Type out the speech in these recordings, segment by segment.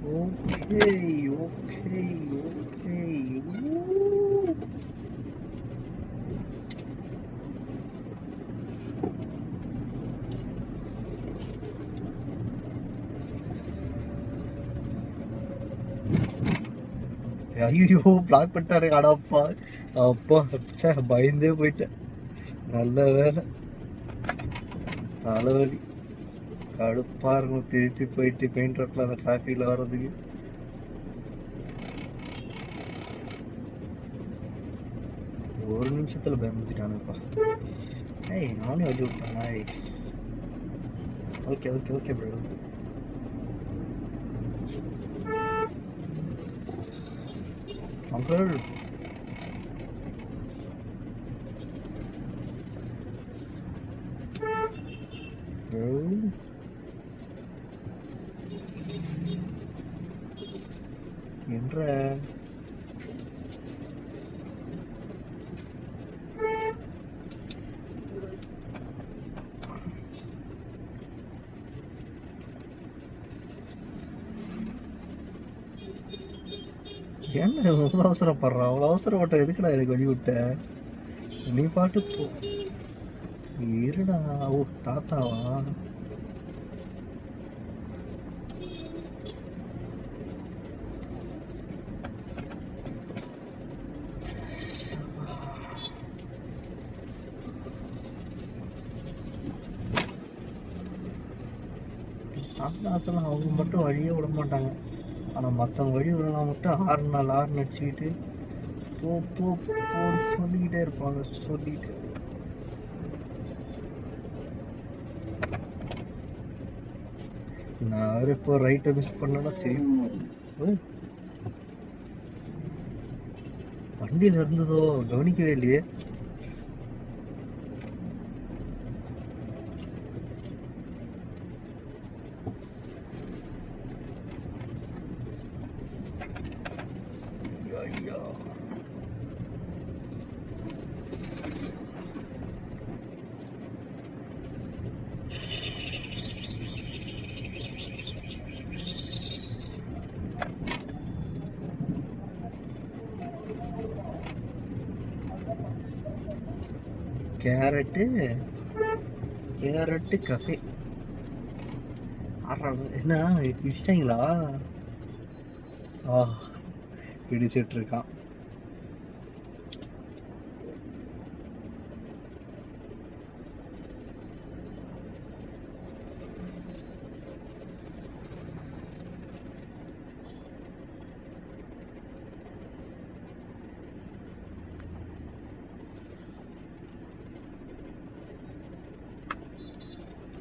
Okay, okay. Woo. ஐயோ black பண்ணிட்டானே அடப்பா. அப்பா ச்சே பயந்தே போயிட்டேன். நல்ல வேலை. தலைவலி கடுப்பா இருக்கும் திருப்பி போயிட்டு பெயிண்ட் ரோட்ல அந்த டிராஃபிக்ல வர்றதுக்கு. ஒரு நிமிஷத்துல பயமுறுத்திட்டானுப்பா. ஏய் நானே வழி விட்டேன். Okay okay okay bro. Uncle என்ற என்ன அவ்வளோ அவசரப்படுறான்? அவ்வளோ அவசரப்பட்ட எதுக்குடா எனக்கு வழி விட்ட? நீ பாட்டு போ. இருடா. ஓ தாத்தாவா? தாத்தாசெல்லாம் அவங்க மட்டும் வழியே விட மாட்டாங்க. ஆனால் மற்றவங்க வழி விடலாம் மட்டும் 6 அடிச்சுக்கிட்டு போ போ போன்னு சொல்லிக்கிட்டே இருப்பாங்க. சொல்லிட்டு நான் இப்போ ரைட்டை மிஸ் பண்ணனா சரி. வண்டியில் இருந்ததோ கவனிக்கவே இல்லையே. ஐயா கேரட்டு கஃபே. என்ன பிடிச்சிட்டாங்களா? பிடிச்சிட்டு இருக்கான்.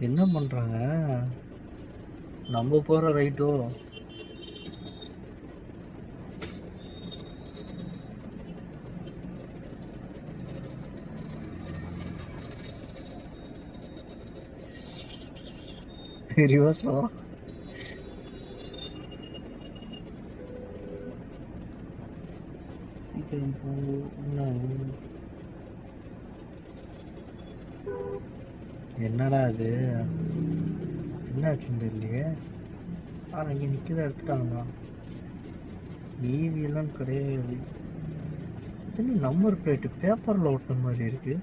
என்ன பண்றாங்க? நம்ம போற ரைட்டோ? ரிவர்ஸ் வரும். சீக்கிரம் போங்க. என்னடா அது? என்னாச்சுன்னு தெரியலையே. இங்கே நிற்கதான் எடுத்துட்டாங்களா? ஈவி எல்லாம் கிடையாது. இது நம்பர் பிளேட்டு பேப்பரில் ஓட்டின மாதிரி இருக்கு.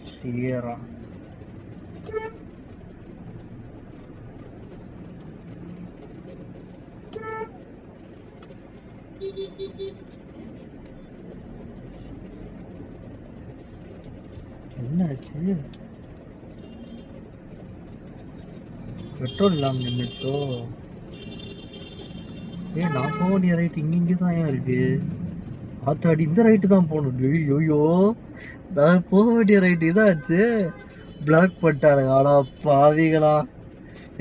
சியரா என்னாச்சு? பெட்ரோல் இல்லாமல் நின்றுச்சோ? நான் போக வேண்டிய ரைட்டு இங்கே தான் ஏன் இருக்கு? ஆத்தாடி இந்த ரைட்டு தான் போகணும். ஐயோ நான் போக வேண்டிய ரைட்டு இதாச்சு. பிளாக் பண்ணிட்டானுங்க. ஆனா பாவிகளா,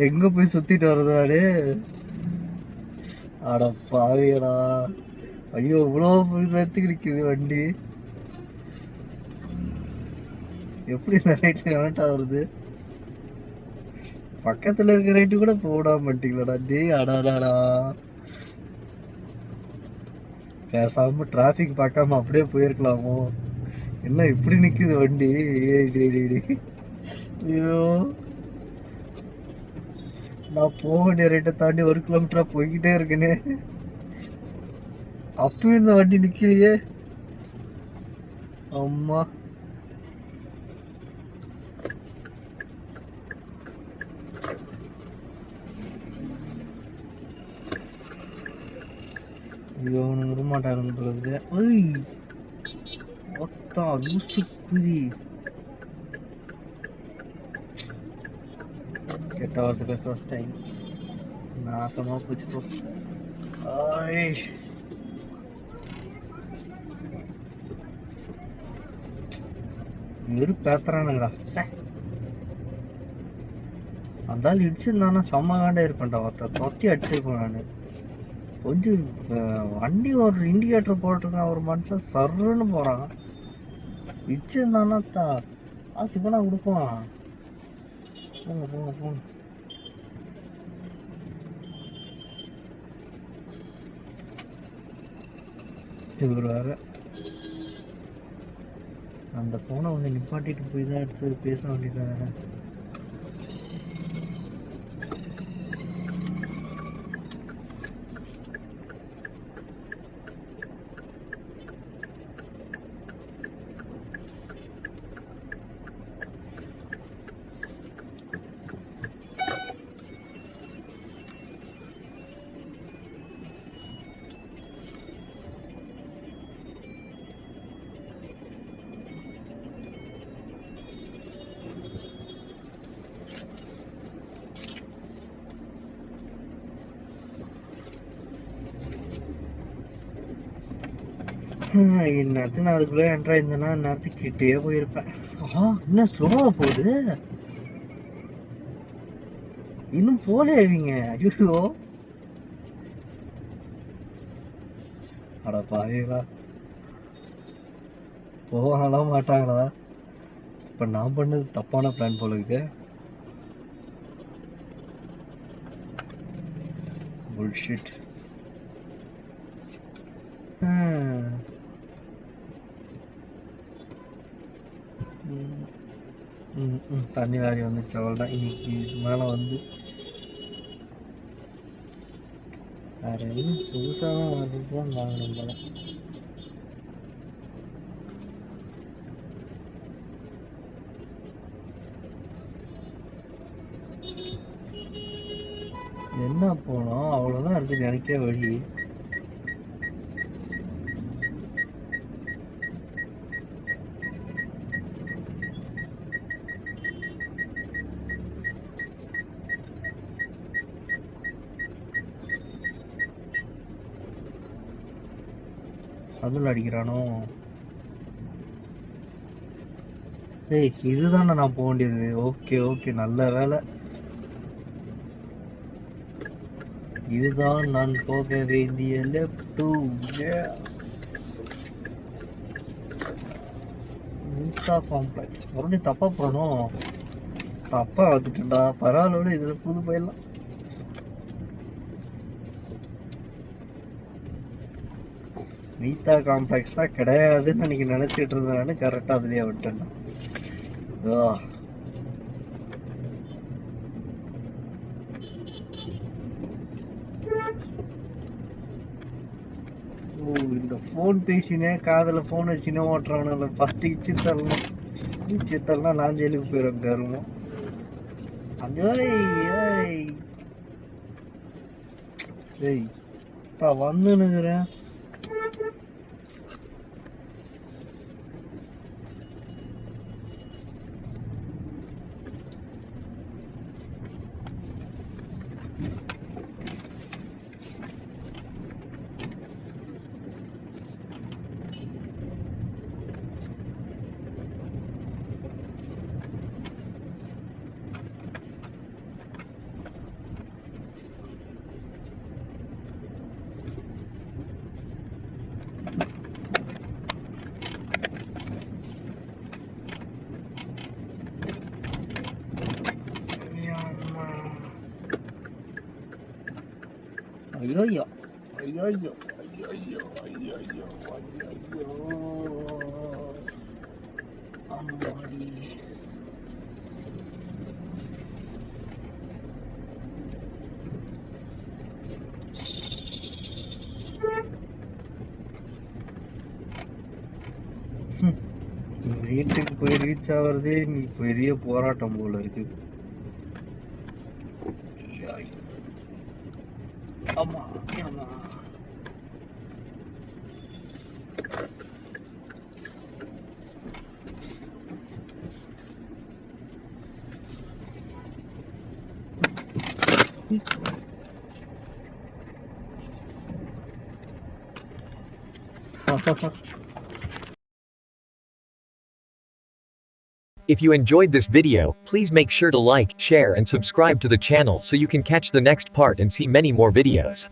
எங்க போய் சுத்திட்டு வர்றது நானு? ஆட பாவிகளா. ஐயோ இவ்வளோ நேரத்துக்கு நிற்குது வண்டி. எப்படி இந்த ரைட்ல கனெக்ட் ஆகுறது? பக்கத்துல இருக்க ரைட்டு கூட போடாம மாட்டீங்களாடா டே. அடாடாடா. பேசாம டிராஃபிக் பார்க்காம அப்படியே போயிருக்கலாமோ? என்ன இப்படி நிக்குது வண்டி? ஐயோ நான் போக வேண்டிய ரேட்டை தாண்டி 1 கிலோமீட்டரா போய்கிட்டே இருக்கேனே. அப்பயும் இந்த வண்டி நிக்கலையே. அம்மா ஐயோ, அவனுக்கு விடமாட்டாருங்க போல இருக்குது. ஐய் ஒத்தா லூசு குதி. கெட்ட வார்த்தை பேச வச்சிட்டாங்க. நாசமா போச்சு போ. ஐய் வெறும் பேத்துறானுங்கடா. அந்த ஆள் இடிச்சிருந்தானா செம்ம காண்டா இருப்பேன்டா. தொத்தி அடிச்சிருப்பேன் நான். கொஞ்சம் வண்டி ஒரு இண்டிகேட்டர் போட்டிருக்கான் ஒரு மனுஷன், சர்ன்னு போறான். இடிச்சிருந்தானா சிவனா கொடுப்பான். போங்க போங்க போங்க. இவர் வேற அந்த போனை வந்து நிப்பாட்டிட்டு போய் தான் எடுத்து பேச வேண்டியதானே. இந்நேரத்துக்கு நான் அதுக்குள்ளே என்ட்ரா இருந்தேன்னா இந்நேரத்துக்கு கிட்டே போயிருப்பேன். என்ன ஸ்லோவாக போகுது, இன்னும் போலே அவங்க. ஐயோ அட பாவீங்களா, போகலாம் மாட்டாங்களா? இப்போ நான் பண்ணது தப்பான பிளான் போல இருக்குது. புல்ஷிட். தண்ணி லாரி வந்துச்சு, அவ்வளோதான். இன்னைக்கு மேலே வந்து வேற என்ன புதுசாக தான் வருது தான் வாங்கணும் போல. என்ன போனோம் அவ்வளோதான் இருக்குது எனக்கே வழி. அதில் அடிக்கிறானோ. ஏய் இதுதானே நான் போக வேண்டியது. ஓகே ஓகே, நல்ல வேலை. இதுதான் நான் போக வேண்டிய லெஃப்ட். காம்ப்ளெக்ஸ் மறுபடியும் தப்பா போகணும். தப்பா வந்துட்டுண்டா, பரவாயில்ல, இதுல புது போயிடலாம். மீதா காம்ப்ளெக்ஸ் தான் கிடையாதுன்னு அன்னைக்கு நினைச்சிட்டு இருந்தேன்னு கரெக்டா அதுலயே விட்டேன். இந்த போன் பேசினே காதல போன் வச்சுனே ஓட்டுறவன ஃபர்ஸ்ட் இச்சு தரலாம் நான் ஜெயிலுக்கு போயிடும் கருமம். ஏய் வந்துன்னுக்குறேன். ஐயோ ஐயோ ஐயோ ஐயோ ஐயோ ஐயோ ஐயோ அம்மாடி. வீட்டுக்கு போய் ரீச் ஆகுறதே நீ பெரிய போராட்டம் போல இருக்குது. ஆமா ஆமா. If you enjoyed this video, please make sure to like, share and subscribe to the channel so you can catch the next part and see many more videos.